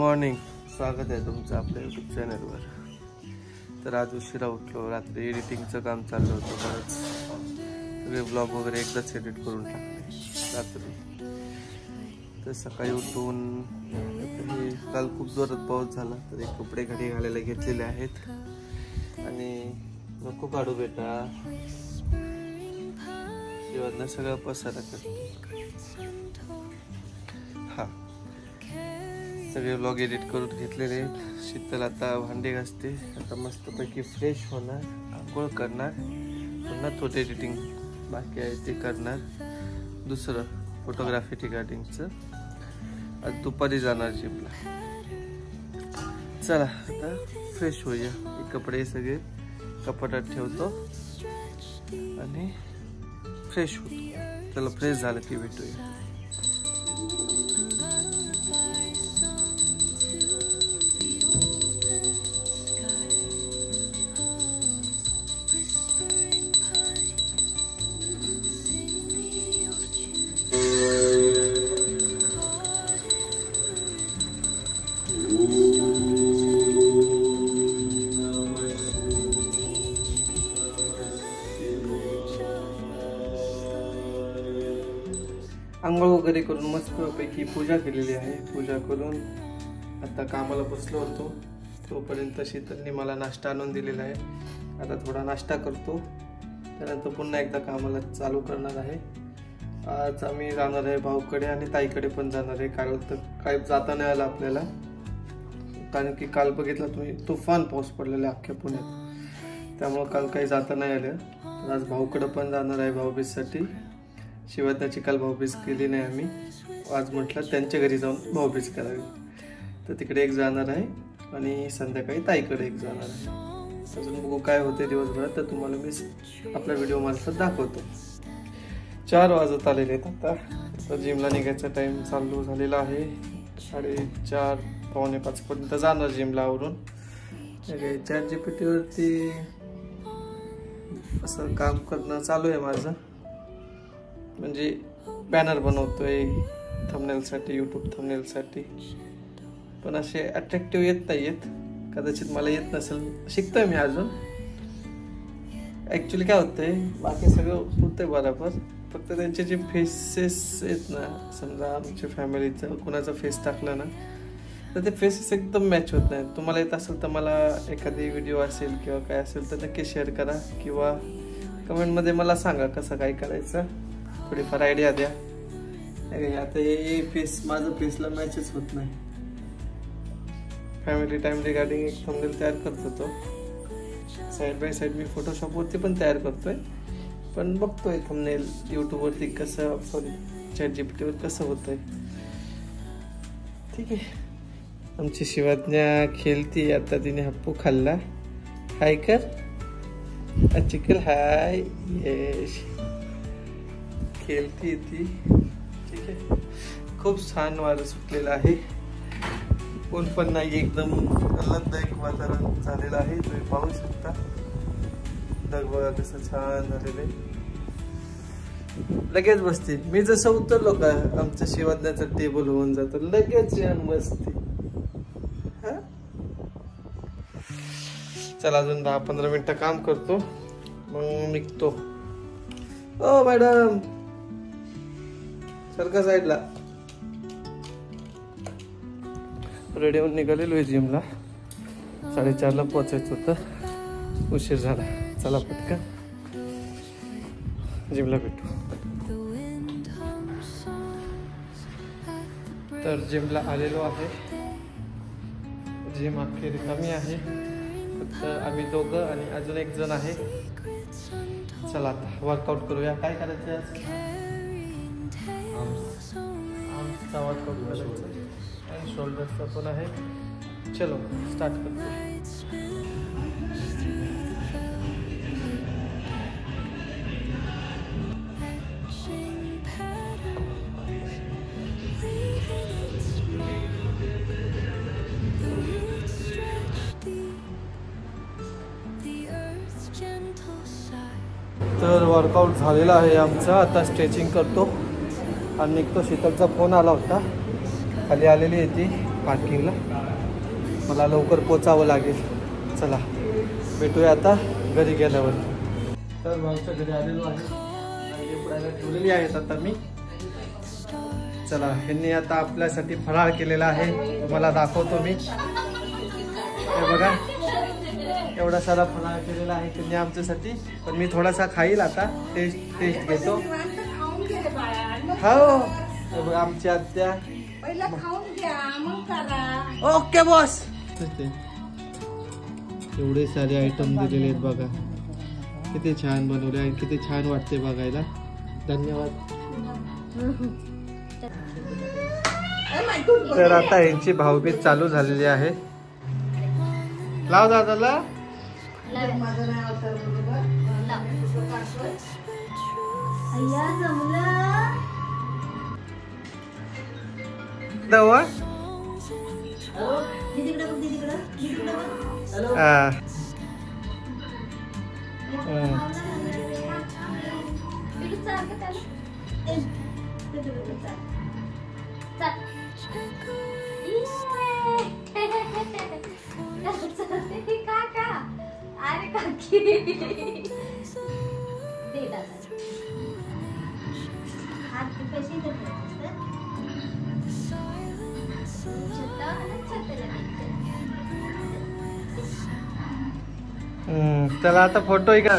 Morning, स्वागत आहे तुमचं आपल्या यूट्यूब चॅनलवर. तर आज उशिरा उठलो, रात्री एडिटिंगचं काम चाललं होतं. बरंच सगळे व्लॉग वगैरे एकदाच एडिट करून टाकले रात्री. तर सकाळी उठून काल खूप जोरात पाऊस झाला, तर एक कपडे घडी घालायला घेतलेले आहेत. आणि नको काढू बेटा, शिवांना सगळं पसारा करते. हा, सगळे व्लॉग एडिट करून घेतलेले आहेत. शीतल आता भांडे घासते. आता मस्तपैकी फ्रेश होणार, आंघोळ करणार, पुन्हा थोडं एडिटिंग बाकी आहे ते करणार. दुसरं फोटोग्राफी रिगार्डिंगचं आज दुपारी जाणार जिमला. चला आता फ्रेश होऊया. हे कपडे सगळे कपाटात ठेवतो आणि फ्रेश होतो. चला फ्रेश झालं की भेटूया. आंघोळ वगैरे करून मस्तपैकी पूजा केलेली आहे. पूजा करून आता कामाला बसलो होतो. तोपर्यंत शीतलने मला नाश्ता आणून दिलेला आहे. आता थोडा नाश्ता करतो, त्यानंतर पुन्हा एकदा कामाला चालू करणार आहे. आज आम्ही जाणार आहे भाऊकडे आणि ताईकडे पण जाणार आहे. काल तर काय जाता नाही आलं आपल्याला, कारण की काल बघितलं तुम्ही तुफान पाऊस पडलेला अख्ख्या पुण्यात, त्यामुळं काल काही जाता नाही आलं. आज भाऊकडे पण जाणार आहे भाऊबीजसाठी. शिवात्याची काल भाऊबीज केली नाही आम्ही. आज म्हटलं त्यांच्या घरी जाऊन भाऊबीज करावी, तर तिकडे एक जाणार आहे आणि संध्याकाळी ताईकडे एक जाणार आहे. अजून बघू काय होते दिवसभरात, तर तुम्हाला मी आपल्या व्हिडिओ मार्फत दाखवतो. 4 वाजत आलेले आहेत आता जिमला निघायचा टाइम चालू झालेला आहे. 4:30 पावणे 5 पर्यंत जाणार जिमला आवरून. ChatGPT वरती असं काम करणं चालू आहे माझं. म्हणजे बॅनर बनवतोय थंबनेलसाठी, यूट्यूब थंबनेलसाठी. पण असे अट्रॅक्टिव्ह येत नाही आहेत, कदाचित मला येत नसेल, शिकतोय मी अजून. ॲक्च्युली काय होतंय, बाकी सगळं होतंय बरोबर, फक्त त्यांचे जे फेसेस आहेत ना, समजा आमच्या फॅमिलीचं कुणाचा फेस टाकला ना, तर ते फेसेस एकदम मॅच होत नाहीत. तुम्हाला येत असेल तर मला एखादी व्हिडिओ असेल किंवा काय असेल तर नक्की शेअर करा, किंवा कमेंटमध्ये मला सांगा कसं काय करायचं, थोडीफार आयडिया द्या. आता हे फेस माझं फेसला मॅचच होत नाही. फॅमिली टाइम रिगार्डिंग एक थंबनेल तयार करतो, तो साईड बाय साईड मी फोटोशॉपवरती पण तयार करतोय. पण बघतोय थंबनेल यूट्यूबवरती कसं, ChatGPT वर कसं होतंय. ठीक आहे. आमची शिवाज्ञा खेळती आता, तिने हप्पू खाल्ला. हाय कर चिकल, हाय. यश खेळती ती. ठीक आहे. खूप छान वारं सुटलेलं आहे, कोण पण नाही, एकदम आल्हाददायक वातावरण झालेलं आहे. तुम्ही पाहू शकता ढग बघा कसं छान झालेलं आहे. लगेच बसते मी जसं उतरलो का आमच्या शिवाज्ञाचं टेबल होऊन जातं, लगेच येऊन बसते. चला अजून 10-15 मिनिटं काम करतो, मग निघतो. ओ मॅडम सरका साईडला. रेडी होऊन निघालेलो आहे जिमला. 4:30ला पोहोचायचं होतं, उशीर झाला. चला पटकन जिमला भेटू. तर जिमला आलेलो आहे. जिम अख्खी रिकामी आहे, फक्त आम्ही दोघं आणि अजून एक जण आहे. चला आता वर्कआउट करूया. काय करायचं, आर्म्सचा वर्कआउट करायचा आणि शोल्डरचा पण आहे. चलो स्टार्ट करतो. तर वर्कआउट झालेला आहे आमचा. आता स्ट्रेचिंग करतो आणि निघतो. शीतलचा फोन आला होता, खाली आलेली आहे ती पार्किंगला. मला लवकर पोचावं लागेल. चला भेटूया आता घरी गेल्यावर. तर भाऊच्या घरी आलेलो आहे आणि पुढे ठेवलेली आहेत आता मी. चला ह्यांनी आता आपल्यासाठी फराळ केलेला आहे, तुम्हाला दाखवतो मी. हे बघा एवढा सारा फराळ केलेला आहे त्यांनी आमच्यासाठी. पण मी थोडासा खाईल आता, टेस्ट घेतो. हो हे बघा आमची आत्या. Okay boss. एवढे सारे आयटम दिलेले आहेत बघा, किती छान बनवले आहे, किती छान वाटते बघायला. धन्यवाद. तर आता यांची भाऊबीज चालू झालेली आहे. लाव दादाला. चला आता फोटो का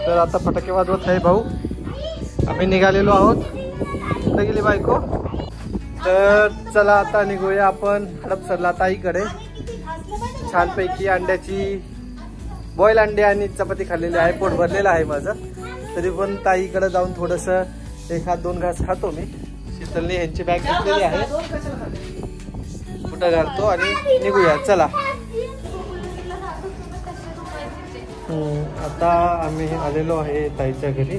तर आता फटाके वाजवत आहे भाऊ. आम्ही निघालेलो आहोत. कुठे गेली बायको? तर चला आता निघूया आपण हडपसरला ताईकडे. छानपैकी अंड्याची बॉईल अंडे आणि चपाती खाल्लेली आहे, पोट भरलेलं आहे माझं. तरी पण ताईकडे जाऊन थोडस 1-2 घास खातो मी. शीतलने ह्यांची बॅग घेतलेली आहे, कुठं घालतो आणि निघूया. चला आता आम्ही आलेलो आहे ताईच्या घरी.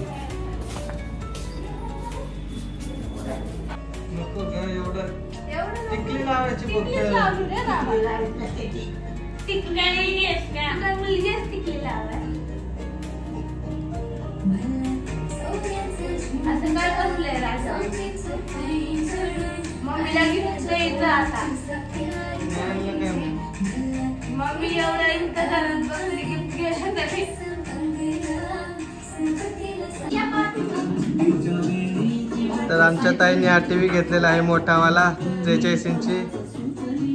टिकली लावायची मम्मीला गिफ्ट द्यायचं आता. मम्मी एवढा इंतजारात बसली गिफ्ट घ्यायसाठी. तर आमच्या ताईने हा टीव्ही घेतलेला आहे मोठावाला 43 इंची.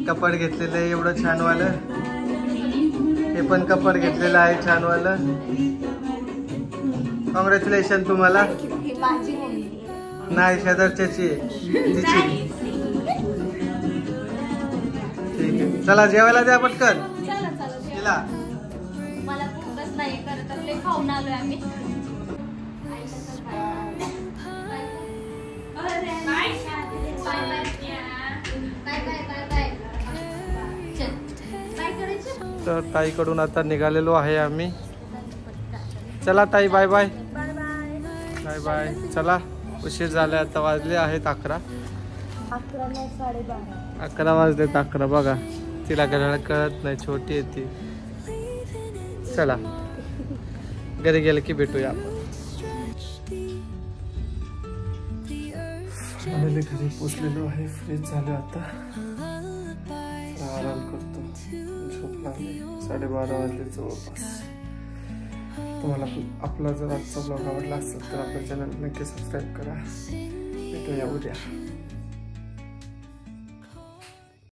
कपाट घेतलेलं आहे एवढं छानवालं. हे पण कपाट घेतलेलं आहे छानवालं. कॉंग्रॅच्युलेशन तुम्हाला. नाही शेजारच्याची तिची. ठीक आहे चला जेवायला द्या पटकन. तिला मला भूकच नाही करत ते खाऊन आलोय आम्ही. तर ताईकडून आता निघालेलो आहे आम्ही. चला ताई बाय बाय. Bye bye. चला उशीर झाला, आता वाजले आहेत 11. 11 वाजलेत 11. बघा तिला घड्याळ कळत नाही, छोटी आहे ती. चला घरी गेले की भेटूया आपण. घरी पोचलेलो आहे, फ्रेश झालो आता, आराम करतो. झोप लागली. 12:30 वाजले जवळपास. तुम्हाला आपला जर आजचा ब्लॉग आवडला असेल तर आपल्या चॅनल नक्की सबस्क्राईब करा. भेटूया उद्या.